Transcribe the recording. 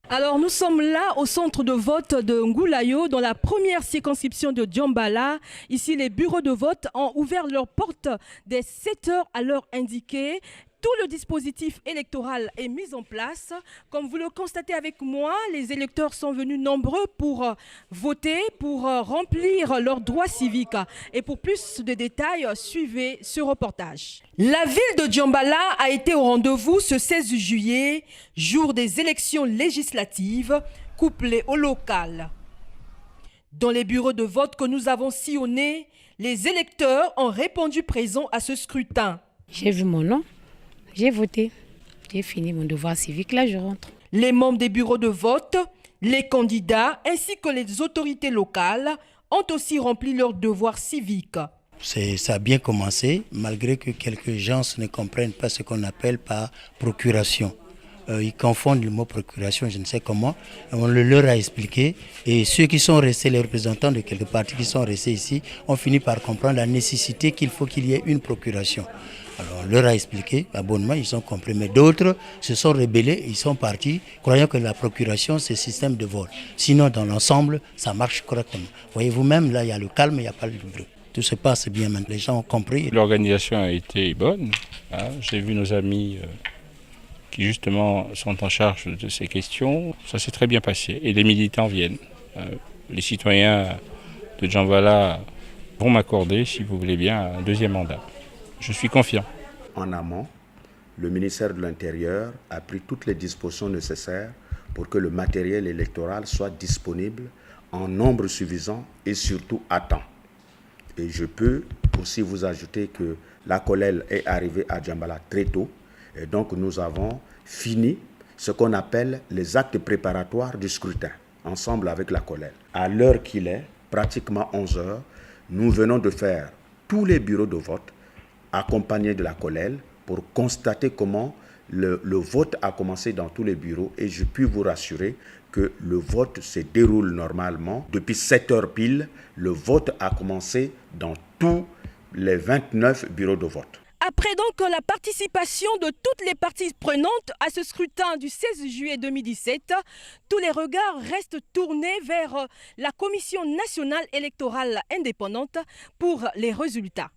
Alors nous sommes là au centre de vote de Ngoulayo, dans la première circonscription de Djambala. Ici, les bureaux de vote ont ouvert leurs portes dès 7 heures à l'heure indiquée. Tout le dispositif électoral est mis en place. Comme vous le constatez avec moi, les électeurs sont venus nombreux pour voter, pour remplir leurs droits civiques. Et pour plus de détails, suivez ce reportage. La ville de Djambala a été au rendez-vous ce 16 juillet, jour des élections législatives, couplées au local. Dans les bureaux de vote que nous avons sillonnés, les électeurs ont répondu présents à ce scrutin. J'ai vu mon nom. J'ai voté, j'ai fini mon devoir civique, là je rentre. Les membres des bureaux de vote, les candidats ainsi que les autorités locales ont aussi rempli leur devoir civique. Ça a bien commencé, malgré que quelques gens ne comprennent pas ce qu'on appelle par procuration. Ils confondent le mot procuration, je ne sais comment. On le leur a expliqué et ceux qui sont restés, les représentants de quelques partis qui sont restés ici, ont fini par comprendre la nécessité qu'il faut qu'il y ait une procuration. Alors on leur a expliqué, abonnement, ils ont compris. Mais d'autres se sont rebellés, ils sont partis, croyant que la procuration, c'est système de vote. Sinon, dans l'ensemble, ça marche correctement. Voyez-vous même, là, il y a le calme, il n'y a pas le bruit. Tout se passe bien maintenant, les gens ont compris. L'organisation a été bonne. J'ai vu nos amis qui justement sont en charge de ces questions. Ça s'est très bien passé et les militants viennent. Les citoyens de Djambala vont m'accorder, si vous voulez bien, un deuxième mandat. Je suis confiant. En amont, le ministère de l'Intérieur a pris toutes les dispositions nécessaires pour que le matériel électoral soit disponible en nombre suffisant et surtout à temps. Et je peux aussi vous ajouter que la COLEL est arrivée à Djambala très tôt. Et donc nous avons fini ce qu'on appelle les actes préparatoires du scrutin, ensemble avec la COLEL. À l'heure qu'il est, pratiquement 11 heures, nous venons de faire tous les bureaux de vote accompagnés de la COLEL pour constater comment le vote a commencé dans tous les bureaux. Et je puis vous rassurer que le vote se déroule normalement. Depuis 7 heures pile, le vote a commencé dans tous les 29 bureaux de vote. Après donc la participation de toutes les parties prenantes à ce scrutin du 16 juillet 2017, tous les regards restent tournés vers la Commission nationale électorale indépendante pour les résultats.